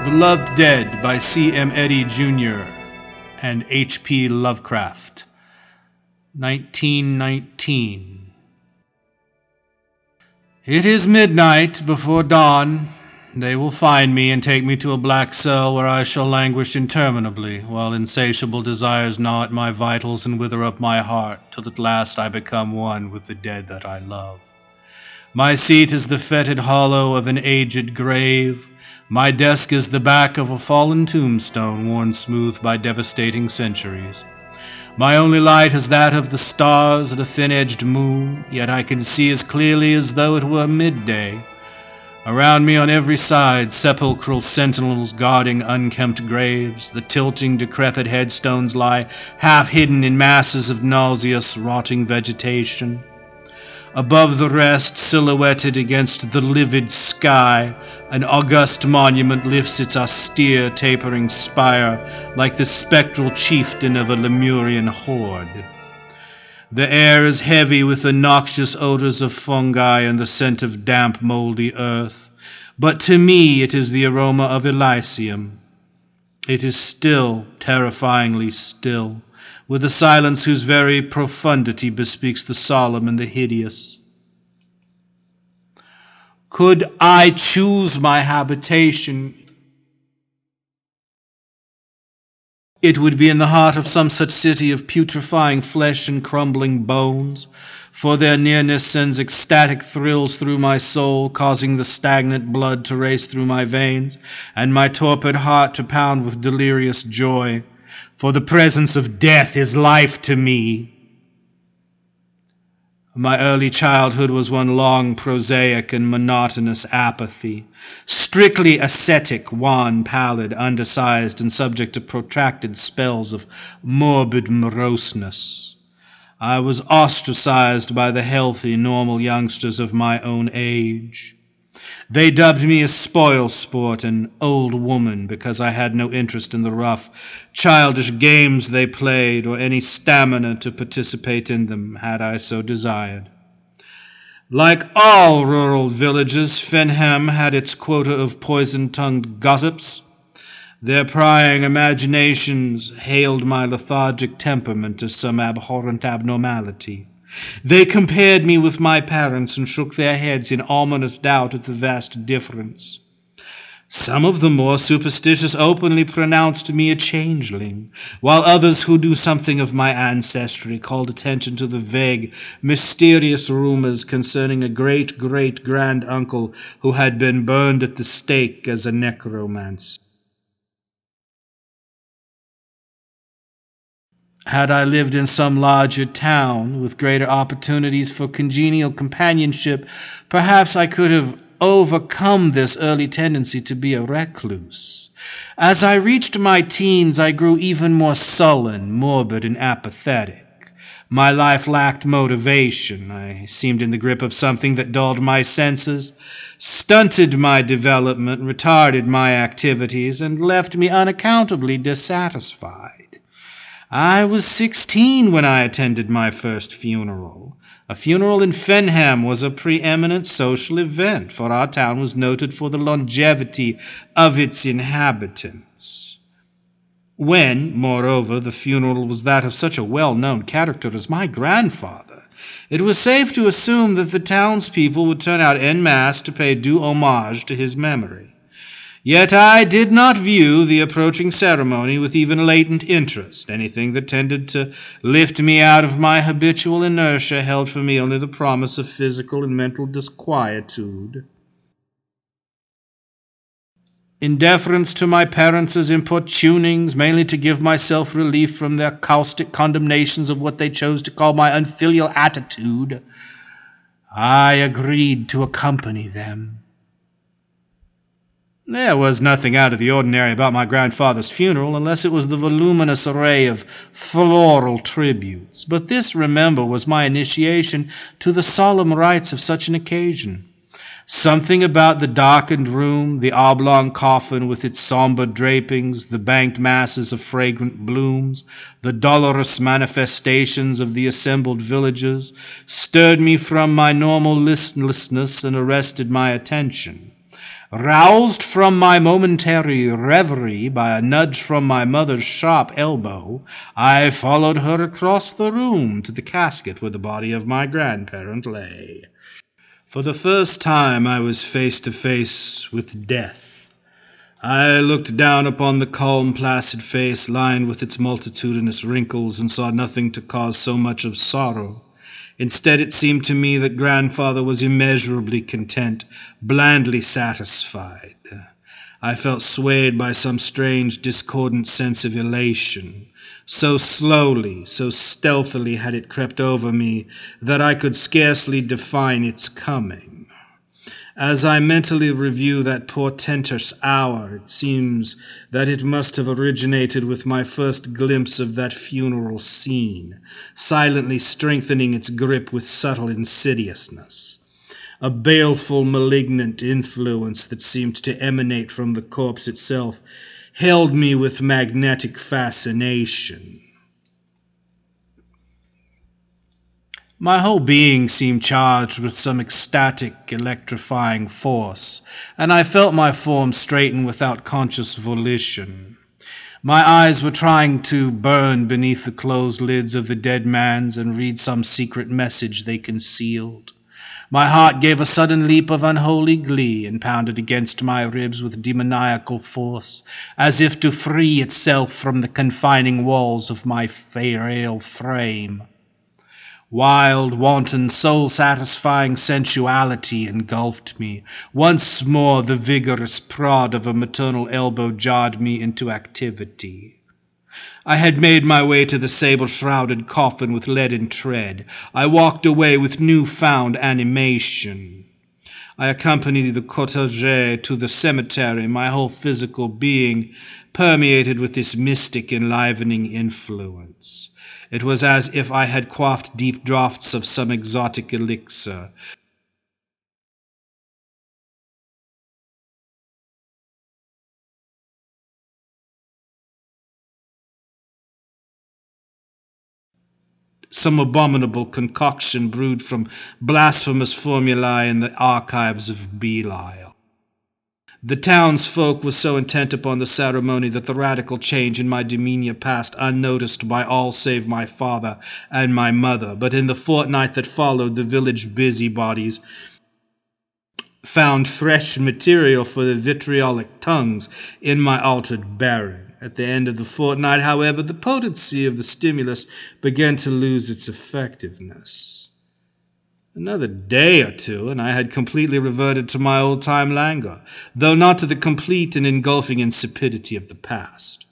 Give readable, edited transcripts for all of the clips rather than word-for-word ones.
Beloved Dead by C.M. Eddy Jr. and H.P. Lovecraft, 1919. It is midnight before dawn. They will find me and take me to a black cell where I shall languish interminably, while insatiable desires gnaw at my vitals and wither up my heart, till at last I become one with the dead that I love. My seat is the fetid hollow of an aged grave. My desk is the back of a fallen tombstone worn smooth by devastating centuries. My only light is that of the stars and a thin-edged moon, yet I can see as clearly as though it were midday. Around me on every side, sepulchral sentinels guarding unkempt graves. The tilting, decrepit headstones lie half hidden in masses of nauseous, rotting vegetation. Above the rest, silhouetted against the livid sky, an august monument lifts its austere, tapering spire like the spectral chieftain of a Lemurian horde. The air is heavy with the noxious odors of fungi and the scent of damp, moldy earth, but to me it is the aroma of Elysium. It is still, terrifyingly still, with a silence whose very profundity bespeaks the solemn and the hideous. Could I choose my habitation, it would be in the heart of some such city of putrefying flesh and crumbling bones, for their nearness sends ecstatic thrills through my soul, causing the stagnant blood to race through my veins, and my torpid heart to pound with delirious joy. For the presence of death is life to me. My early childhood was one long prosaic and monotonous apathy, strictly ascetic, wan, pallid, undersized, and subject to protracted spells of morbid moroseness. I was ostracized by the healthy, normal youngsters of my own age. They dubbed me a spoil sport, an old woman, because I had no interest in the rough, childish games they played, or any stamina to participate in them, had I so desired. Like all rural villages, Fenham had its quota of poison-tongued gossips. Their prying imaginations hailed my lethargic temperament as some abhorrent abnormality. They compared me with my parents and shook their heads in ominous doubt at the vast difference. Some of the more superstitious openly pronounced me a changeling, while others who knew something of my ancestry called attention to the vague, mysterious rumors concerning a great-great-grand-uncle who had been burned at the stake as a necromancer. Had I lived in some larger town, with greater opportunities for congenial companionship, perhaps I could have overcome this early tendency to be a recluse. As I reached my teens, I grew even more sullen, morbid, and apathetic. My life lacked motivation. I seemed in the grip of something that dulled my senses, stunted my development, retarded my activities, and left me unaccountably dissatisfied. I was 16 when I attended my first funeral. A funeral in Fenham was a preeminent social event, for our town was noted for the longevity of its inhabitants. When, moreover, the funeral was that of such a well-known character as my grandfather, it was safe to assume that the townspeople would turn out en masse to pay due homage to his memory. Yet I did not view the approaching ceremony with even latent interest. Anything that tended to lift me out of my habitual inertia held for me only the promise of physical and mental disquietude. In deference to my parents' importunings, mainly to give myself relief from their caustic condemnations of what they chose to call my unfilial attitude, I agreed to accompany them. There was nothing out of the ordinary about my grandfather's funeral, unless it was the voluminous array of floral tributes. But this, remember, was my initiation to the solemn rites of such an occasion. Something about the darkened room, the oblong coffin with its somber drapings, the banked masses of fragrant blooms, the dolorous manifestations of the assembled villagers, stirred me from my normal listlessness and arrested my attention. Roused from my momentary reverie by a nudge from my mother's sharp elbow, I followed her across the room to the casket where the body of my grandparent lay. For the first time I was face to face with death. I looked down upon the calm, placid face lined with its multitudinous wrinkles and saw nothing to cause so much of sorrow. Instead, it seemed to me that grandfather was immeasurably content, blandly satisfied. I felt swayed by some strange, discordant sense of elation. So slowly, so stealthily had it crept over me that I could scarcely define its coming. As I mentally review that portentous hour, it seems that it must have originated with my first glimpse of that funeral scene, silently strengthening its grip with subtle insidiousness. A baleful, malignant influence that seemed to emanate from the corpse itself held me with magnetic fascination. My whole being seemed charged with some ecstatic, electrifying force, and I felt my form straighten without conscious volition. My eyes were trying to burn beneath the closed lids of the dead man's and read some secret message they concealed. My heart gave a sudden leap of unholy glee and pounded against my ribs with demoniacal force, as if to free itself from the confining walls of my frail frame. Wild, wanton, soul-satisfying sensuality engulfed me. Once more the vigorous prod of a maternal elbow jarred me into activity. I had made my way to the sable-shrouded coffin with leaden tread. I walked away with new-found animation. I accompanied the cortege to the cemetery, my whole physical being permeated with this mystic, enlivening influence. It was as if I had quaffed deep draughts of some exotic elixir. Some abominable concoction brewed from blasphemous formulae in the archives of Belial. The townsfolk were so intent upon the ceremony that the radical change in my demeanor passed unnoticed by all save my father and my mother, but in the fortnight that followed, the village busybodies found fresh material for the vitriolic tongues in my altered bearing. At the end of the fortnight, however, the potency of the stimulus began to lose its effectiveness. Another day or two, and I had completely reverted to my old-time languor, though not to the complete and engulfing insipidity of the past.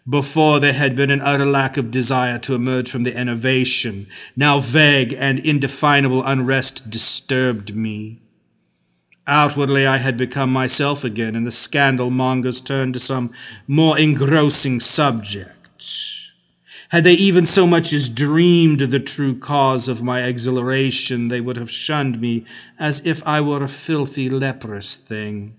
Before, there had been an utter lack of desire to emerge from the enervation. Now vague and indefinable unrest disturbed me. Outwardly I had become myself again, and the scandal mongers turned to some more engrossing subject. Had they even so much as dreamed the true cause of my exhilaration, they would have shunned me as if I were a filthy, leprous thing.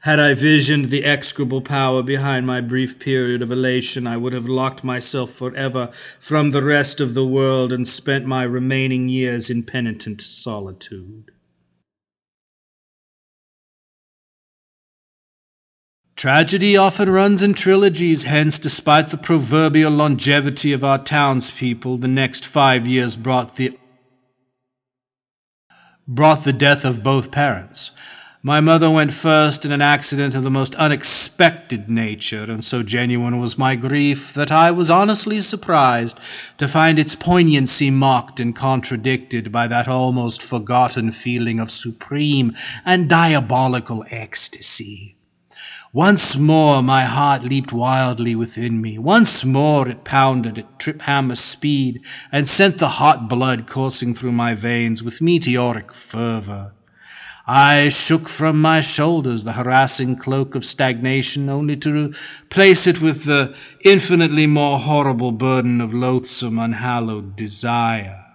Had I visioned the execrable power behind my brief period of elation, I would have locked myself forever from the rest of the world and spent my remaining years in penitent solitude. Tragedy often runs in trilogies, hence, despite the proverbial longevity of our townspeople, the next 5 years brought the death of both parents. My mother went first in an accident of the most unexpected nature, and so genuine was my grief that I was honestly surprised to find its poignancy mocked and contradicted by that almost forgotten feeling of supreme and diabolical ecstasy. Once more my heart leaped wildly within me. Once more it pounded at trip-hammer speed and sent the hot blood coursing through my veins with meteoric fervor. I shook from my shoulders the harassing cloak of stagnation, only to replace it with the infinitely more horrible burden of loathsome, unhallowed desire.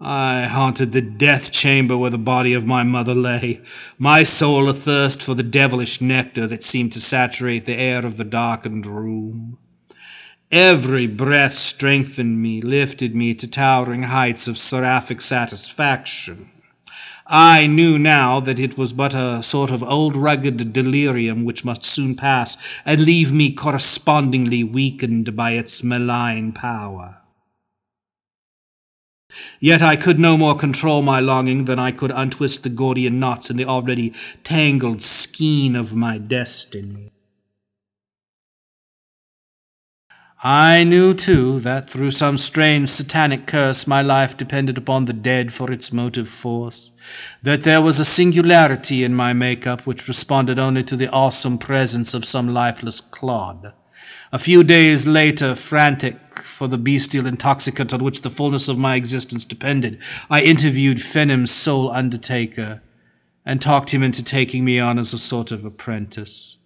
I haunted the death chamber where the body of my mother lay, my soul athirst for the devilish nectar that seemed to saturate the air of the darkened room. Every breath strengthened me, lifted me to towering heights of seraphic satisfaction. I knew now that it was but a sort of old rugged delirium which must soon pass and leave me correspondingly weakened by its malign power. Yet I could no more control my longing than I could untwist the Gordian knots in the already tangled skein of my destiny. I knew, too, that through some strange satanic curse my life depended upon the dead for its motive force, that there was a singularity in my make-up which responded only to the awesome presence of some lifeless clod. A few days later, frantic for the bestial intoxicant on which the fullness of my existence depended, I interviewed Fenim's sole undertaker and talked him into taking me on as a sort of apprentice.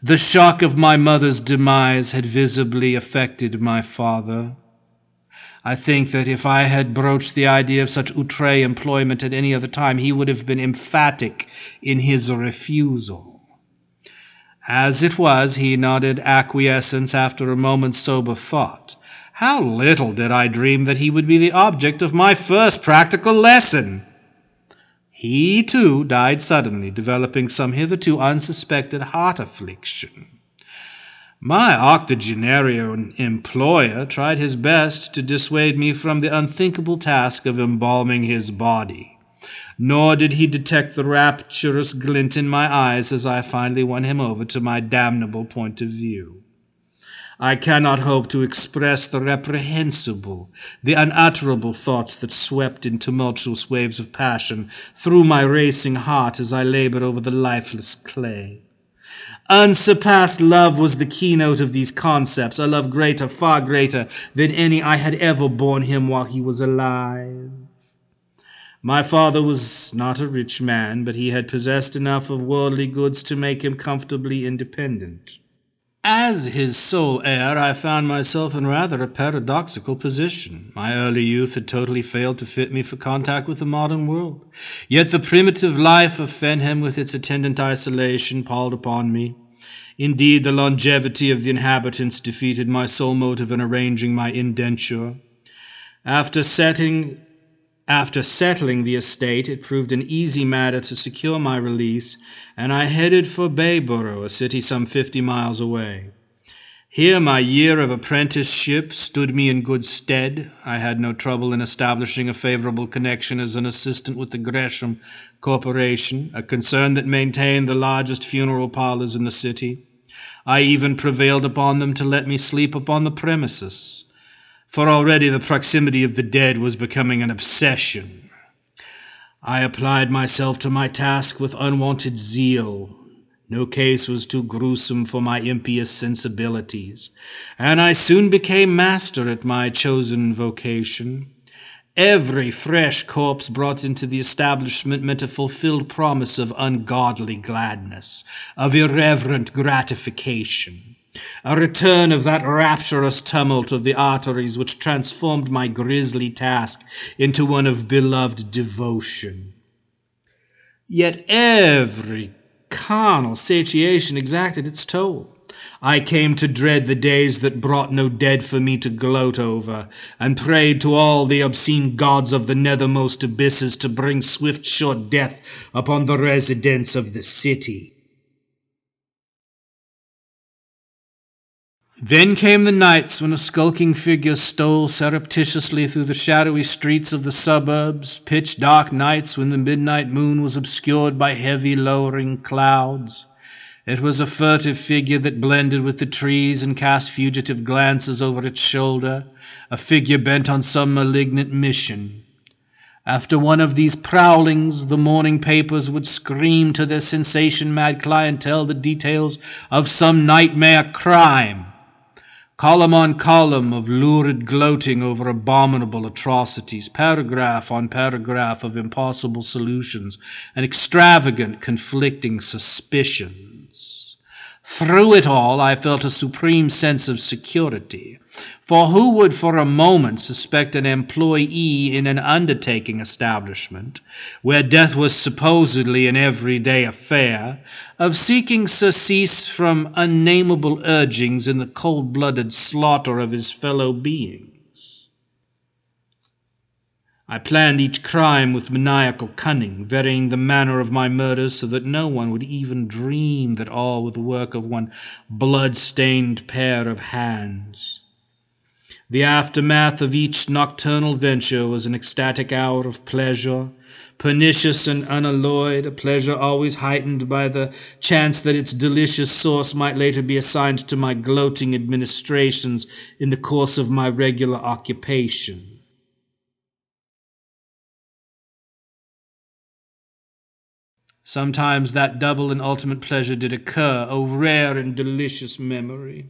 The shock of my mother's demise had visibly affected my father. I think that if I had broached the idea of such outre employment at any other time, he would have been emphatic in his refusal. As it was, he nodded acquiescence after a moment's sober thought. How little did I dream that he would be the object of my first practical lesson! He, too, died suddenly, developing some hitherto unsuspected heart affliction. My octogenarian employer tried his best to dissuade me from the unthinkable task of embalming his body. Nor did he detect the rapturous glint in my eyes as I finally won him over to my damnable point of view. I cannot hope to express the reprehensible, the unutterable thoughts that swept in tumultuous waves of passion through my racing heart as I labored over the lifeless clay. Unsurpassed love was the keynote of these concepts, a love greater, far greater than any I had ever borne him while he was alive. My father was not a rich man, but he had possessed enough of worldly goods to make him comfortably independent. As his sole heir, I found myself in rather a paradoxical position. My early youth had totally failed to fit me for contact with the modern world. Yet the primitive life of Fenham, with its attendant isolation, palled upon me. Indeed, the longevity of the inhabitants defeated my sole motive in arranging my indenture. After settling the estate, it proved an easy matter to secure my release, and I headed for Bayborough, a city some 50 miles away. Here my year of apprenticeship stood me in good stead. I had no trouble in establishing a favorable connection as an assistant with the Gresham Corporation, a concern that maintained the largest funeral parlors in the city. I even prevailed upon them to let me sleep upon the premises, for already the proximity of the dead was becoming an obsession. I applied myself to my task with unwonted zeal. No case was too gruesome for my impious sensibilities, and I soon became master at my chosen vocation. Every fresh corpse brought into the establishment meant a fulfilled promise of ungodly gladness, of irreverent gratification, a return of that rapturous tumult of the arteries which transformed my grisly task into one of beloved devotion. Yet every carnal satiation exacted its toll. I came to dread the days that brought no dead for me to gloat over, and prayed to all the obscene gods of the nethermost abysses to bring swift short death upon the residents of the city. Then came the nights when a skulking figure stole surreptitiously through the shadowy streets of the suburbs, pitch-dark nights when the midnight moon was obscured by heavy lowering clouds. It was a furtive figure that blended with the trees and cast fugitive glances over its shoulder, a figure bent on some malignant mission. After one of these prowlings, the morning papers would scream to their sensation-mad clientele the details of some nightmare crime. Column on column of lurid gloating over abominable atrocities, paragraph on paragraph of impossible solutions, and extravagant conflicting suspicions. Through it all, I felt a supreme sense of security. For who would for a moment suspect an employee in an undertaking establishment, where death was supposedly an everyday affair, of seeking surcease from unnameable urgings in the cold-blooded slaughter of his fellow beings? I planned each crime with maniacal cunning, varying the manner of my murders so that no one would even dream that all were the work of one blood-stained pair of hands. The aftermath of each nocturnal venture was an ecstatic hour of pleasure, pernicious and unalloyed, a pleasure always heightened by the chance that its delicious source might later be assigned to my gloating administrations in the course of my regular occupation. Sometimes that double and ultimate pleasure did occur, O rare and delicious memory!